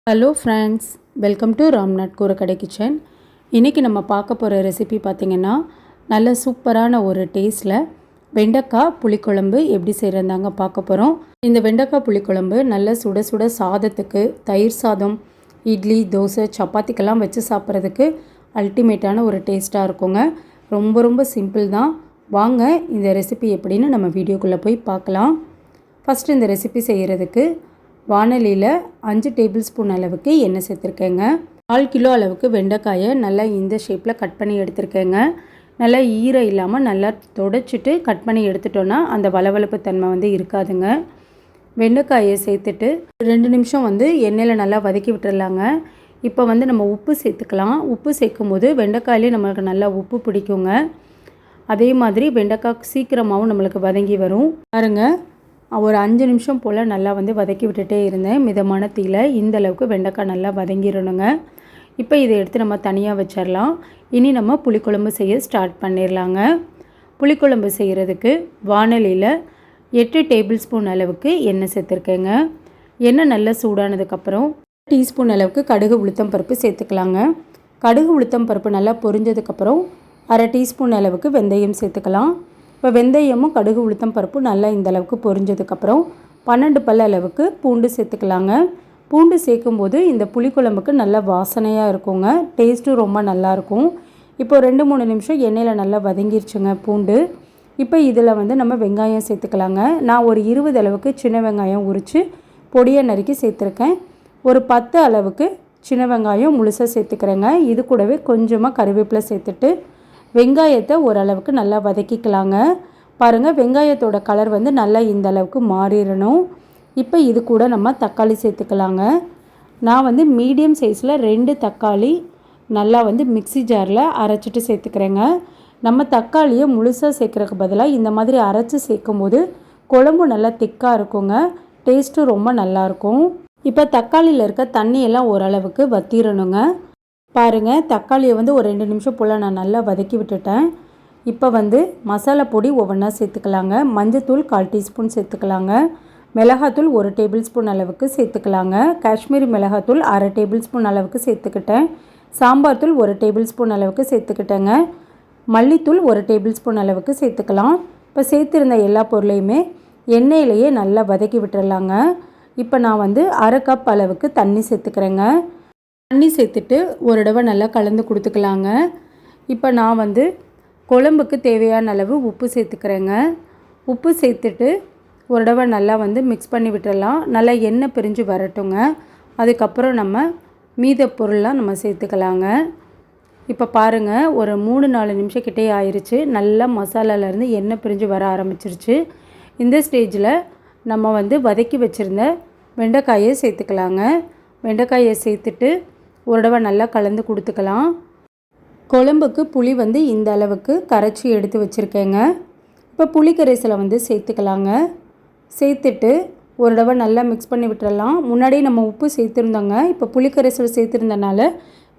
Hello friends, welcome to Ramnath கூரக்கடை kitchen. இன்றைக்கி நம்ம பார்க்க போகிற ரெசிபி பார்த்திங்கன்னா நல்ல சூப்பரான ஒரு டேஸ்ட்டில் வெண்டைக்காய் புளிக்குழம்பு எப்படி செய்கிறதாங்க பார்க்க போகிறோம். இந்த வெண்டைக்காய் புளிக்குழம்பு நல்ல சுட சுட சாதத்துக்கு, தயிர் சாதம், இட்லி, தோசை, சப்பாத்திக்கெல்லாம் வச்சு சாப்பிட்றதுக்கு அல்டிமேட்டான ஒரு டேஸ்ட்டாக இருக்குங்க. ரொம்ப ரொம்ப சிம்பிள் தான். வாங்க இந்த ரெசிபி எப்படின்னு நம்ம வீடியோக்குள்ளே போய் பார்க்கலாம். ஃபஸ்ட்டு இந்த ரெசிபி செய்கிறதுக்கு வானலியில் 5 டேபிள் ஸ்பூன் அளவுக்கு எண்ணெய் சேர்த்துருக்கேங்க. 4 கிலோ அளவுக்கு வெண்டைக்காயை நல்லா இந்த ஷேப்பில் கட் பண்ணி எடுத்துருக்கேங்க. நல்லா ஈரம் இல்லாமல் நல்லா தொடச்சிட்டு கட் பண்ணி எடுத்துட்டோன்னா அந்த வளவளப்பு தன்மை இருக்காதுங்க. வெண்டைக்காயை சேர்த்துட்டு 2 நிமிஷம் எண்ணெயில் நல்லா வதக்கி விட்டுடலாங்க. இப்போ நம்ம உப்பு சேர்த்துக்கலாம். உப்பு சேர்க்கும் போது வெண்டைக்காயிலே நம்மளுக்கு நல்லா உப்பு பிடிக்குங்க. அதே மாதிரி வெண்டைக்காய் சீக்கிரமாகவும் நம்மளுக்கு வதங்கி வரும். பாருங்கள், ஒரு 5 நிமிஷம் போல் நல்லா வதக்கி விட்டுட்டே இருந்தேன் மிதமான தீயில். இந்த அளவுக்கு வெண்டைக்காய் நல்லா வதங்கிடணுங்க. இப்போ இதை எடுத்து நம்ம தனியாக வச்சிடலாம். இனி நம்ம புளிக்குழம்பு செய்ய ஸ்டார்ட் பண்ணிடலாங்க. புளிக்குழம்பு செய்கிறதுக்கு வானலியில் 8 டேபிள் ஸ்பூன் அளவுக்கு எண்ணெய் சேர்த்துருக்கேங்க. எண்ணெய் நல்லா சூடானதுக்கப்புறம் டீஸ்பூன் அளவுக்கு கடுகு உளுத்தம் பருப்பு சேர்த்துக்கலாங்க. கடுகு உளுத்தம் பருப்பு நல்லா பொரிஞ்சதுக்கப்புறம் 1/2 டீஸ்பூன் அளவுக்கு வெந்தயம் சேர்த்துக்கலாம். இப்போ வெந்தயமும் கடுகு உளுத்தம் பருப்பு நல்லா இந்தளவுக்கு பொரிஞ்சதுக்கப்புறம் 12 பல் அளவுக்கு பூண்டு சேர்த்துக்கலாங்க. பூண்டு சேர்க்கும்போது இந்த புளிக்குழம்புக்கு நல்லா வாசனையாக இருக்குங்க. டேஸ்ட்டும் ரொம்ப நல்லாயிருக்கும். இப்போ 2-3 நிமிஷம் எண்ணெயில் நல்லா வதங்கிருச்சுங்க பூண்டு. இப்போ இதில் நம்ம வெங்காயம் சேர்த்துக்கலாங்க. நான் ஒரு 20 அளவுக்கு சின்ன வெங்காயம் உரித்து பொடியை நறுக்கி சேர்த்துருக்கேன். ஒரு 10 அளவுக்கு சின்ன வெங்காயம் முழுசாக சேர்த்துக்கிறேங்க. இது கூடவே கொஞ்சமாக கருவேப்பிலை சேர்த்துட்டு வெங்காயத்தை ஓரளவுக்கு நல்லா வதக்கிக்கலாங்க. பாருங்கள், வெங்காயத்தோட கலர் நல்லா இந்த அளவுக்கு மாறிடணும். இப்போ இது கூட நம்ம தக்காளி சேர்த்துக்கலாங்க. நான் மீடியம் சைஸில் 2 தக்காளி நல்லா மிக்ஸி ஜாரில் அரைச்சிட்டு சேர்த்துக்கிறேங்க. நம்ம தக்காளியை முழுசாக சேர்க்குறதுக்கு பதிலாக இந்த மாதிரி அரைச்சி சேர்க்கும்போது குழம்பு நல்லா திக்காக இருக்குங்க. டேஸ்ட்டும் ரொம்ப நல்லாயிருக்கும். இப்போ தக்காளியில் இருக்க தண்ணியெல்லாம் ஓரளவுக்கு வற்றிடணுங்க. பாருங்கள், தக்காளியை ஒரு 2 நிமிஷம் போல் நான் நல்லா வதக்கி விட்டுட்டேன். இப்போ மசாலா பொடி ஒவ்வொன்றா சேர்த்துக்கலாங்க. மஞ்சத்தூள் 1/4 டீஸ்பூன் சேர்த்துக்கலாங்க. மிளகாத்தூள் 1 டேபிள் ஸ்பூன் அளவுக்கு சேர்த்துக்கலாங்க. காஷ்மீரி மிளகாத்தூள் 1/2 டேபிள் ஸ்பூன் அளவுக்கு சேர்த்துக்கிட்டேன். சாம்பார் தூள் 1 டேபிள் ஸ்பூன் அளவுக்கு சேர்த்துக்கிட்டேங்க. மல்லித்தூள் 1 டேபிள் ஸ்பூன் அளவுக்கு சேர்த்துக்கலாம். இப்போ சேர்த்துருந்த எல்லா பொருளையுமே எண்ணெயிலேயே நல்லா வதக்கி விட்டுடலாங்க. இப்போ நான் 1/2 கப் அளவுக்கு தண்ணி சேர்த்துக்கிறேங்க. தண்ணி சேர்த்துட்டு ஒரு தடவை நல்லா கலந்து கொடுத்துக்கலாங்க. இப்போ நான் குழம்புக்கு தேவையான அளவு உப்பு சேர்த்துக்கிறேங்க. உப்பு சேர்த்துட்டு ஒரு தடவை நல்லா மிக்ஸ் பண்ணி விட்டுடலாம். நல்லா எண்ணெய் பிரிஞ்சு வரட்டுங்க. அதுக்கப்புறம் நம்ம மீத பொருள்லாம் நம்ம சேர்த்துக்கலாங்க. இப்போ பாருங்கள், ஒரு 3-4 நிமிஷம் கிட்டே ஆயிடுச்சு. நல்லா மசாலாலேருந்து எண்ணெய் பிரிஞ்சு வர ஆரம்பிச்சிருச்சு. இந்த ஸ்டேஜில் நம்ம வதக்கி வச்சுருந்த வெண்டைக்காயை சேர்த்துக்கலாங்க. வெண்டைக்காயை சேர்த்துட்டு ஒரு தடவை நல்லா கலந்து கொடுத்துக்கலாம். குழம்புக்கு புளி இந்த அளவுக்கு கரைச்சி எடுத்து வச்சுருக்கேங்க. இப்போ புளி கரைசலை சேர்த்துக்கலாங்க. சேர்த்துட்டு ஒரு தடவை நல்லா மிக்ஸ் பண்ணி விட்டுறலாம். முன்னாடியே நம்ம உப்பு சேர்த்துருந்தோங்க. இப்போ புளி கரைசல் சேர்த்துருந்தனால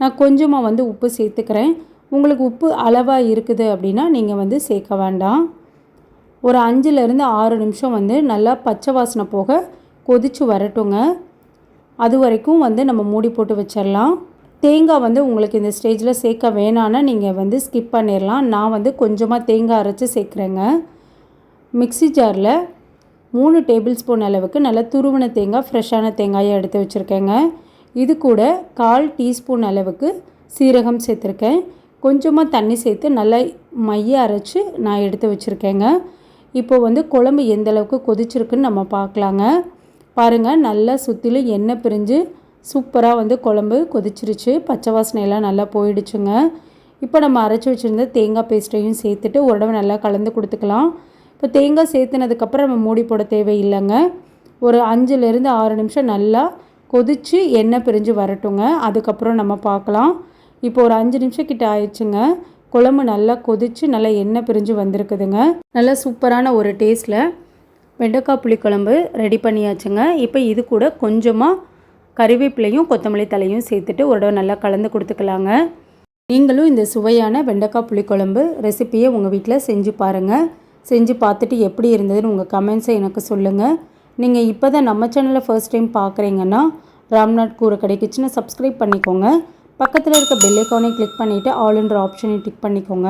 நான் கொஞ்சமாக உப்பு சேர்த்துக்கிறேன். உங்களுக்கு உப்பு அளவாக இருக்குது அப்படின்னா நீங்கள் சேர்க்க வேண்டாம். ஒரு 5-6 நிமிஷம் நல்லா பச்சை வாசனை போக கொதித்து வரட்டுங்க. அது வரைக்கும் நம்ம மூடி போட்டு வச்சிடலாம். தேங்காய் உங்களுக்கு இந்த ஸ்டேஜில் சேர்க்க வேணான்னா நீங்கள் ஸ்கிப் பண்ணிடலாம். நான் கொஞ்சமாக தேங்காய் அரைச்சி சேர்க்குறேங்க. மிக்ஸி ஜாரில் 3 டேபிள் ஸ்பூன் அளவுக்கு நல்லா துருவின தேங்காய், ஃப்ரெஷ்ஷான தேங்காயை எடுத்து வச்சுருக்கேங்க. இது கூட 1/4 டீஸ்பூன் அளவுக்கு சீரகம் சேர்த்துருக்கேன். கொஞ்சமாக தண்ணி சேர்த்து நல்லா மைய அரைச்சி நான் எடுத்து வச்சுருக்கேங்க. இப்போது குழம்பு எந்த அளவுக்கு கொதிச்சிருக்குன்னு நம்ம பார்க்கலாங்க. பாருங்கள், நல்லா சுற்றிலும் எண்ணெய் பிரிஞ்சு சூப்பராக குழம்பு கொதிச்சிருச்சு. பச்சை வாசனையெல்லாம் நல்லா போயிடுச்சுங்க. இப்போ நம்ம அரைச்சி வச்சுருந்த தேங்காய் பேஸ்ட்டையும் சேர்த்துட்டு ஒரு தடவை நல்லா கலந்து கொடுத்துக்கலாம். இப்போ தேங்காய் சேர்த்துனதுக்கப்புறம் நம்ம மூடி போட தேவையில்லைங்க. ஒரு 5-6 நிமிஷம் நல்லா கொதித்து எண்ணெய் பிரிஞ்சு வரட்டுங்க. அதுக்கப்புறம் நம்ம பார்க்கலாம். இப்போ ஒரு 5 நிமிஷம் கிட்ட ஆயிடுச்சுங்க. குழம்பு நல்லா கொதித்து நல்லா எண்ணெய் பிரிஞ்சு வந்திருக்குதுங்க. நல்லா சூப்பரான ஒரு டேஸ்ட்டில் வெண்டைக்காய் புளிக்குழம்பு ரெடி பண்ணியாச்சுங்க. இப்போ இது கூட கொஞ்சமாக கறிவேப்பிலையும் கொத்தமல்லி தலையும் சேர்த்துட்டு ஒரு தடவை நல்லா கலந்து கொடுத்துக்கலாங்க. நீங்களும் இந்த சுவையான வெண்டைக்காய் புளிக்குழம்பு ரெசிப்பியை உங்கள் வீட்டில் செஞ்சு பாருங்கள். செஞ்சு பார்த்துட்டு எப்படி இருந்ததுன்னு உங்கள் கமெண்ட்ஸை எனக்கு சொல்லுங்கள். நீங்கள் இப்போ தான் நம்ம சேனலை ஃபர்ஸ்ட் டைம் பார்க்குறீங்கன்னா ராம்நாத் கூரக்கடை கிச்சனை சப்ஸ்கிரைப் பண்ணிக்கோங்க. பக்கத்தில் இருக்க பெல் ஐக்கானை கிளிக் பண்ணிவிட்டு ஆல்ன்ற ஆப்ஷனை டிக் பண்ணிக்கோங்க.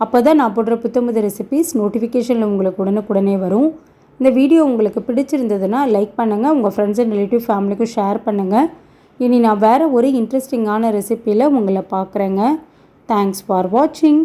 அப்போ தான் நான் போடுற புத்தமுத ரெசிபீஸ் நோட்டிஃபிகேஷனில் உங்களுக்கு உடனுக்குடனே வரும். இந்த வீடியோ உங்களுக்கு பிடிச்சிருந்ததுன்னா லைக் பண்ணுங்கள், உங்கள் ஃப்ரெண்ட்ஸ் அண்ட் ரிலேட்டிவ் ஃபேமிலிக்கும் ஷேர் பண்ணுங்கள். இனி நான் வேறு ஒரு இன்ட்ரெஸ்டிங்கான ரெசிப்பியில் உங்களை பார்க்குறேங்க. தேங்க்ஸ் ஃபார் வாட்சிங்.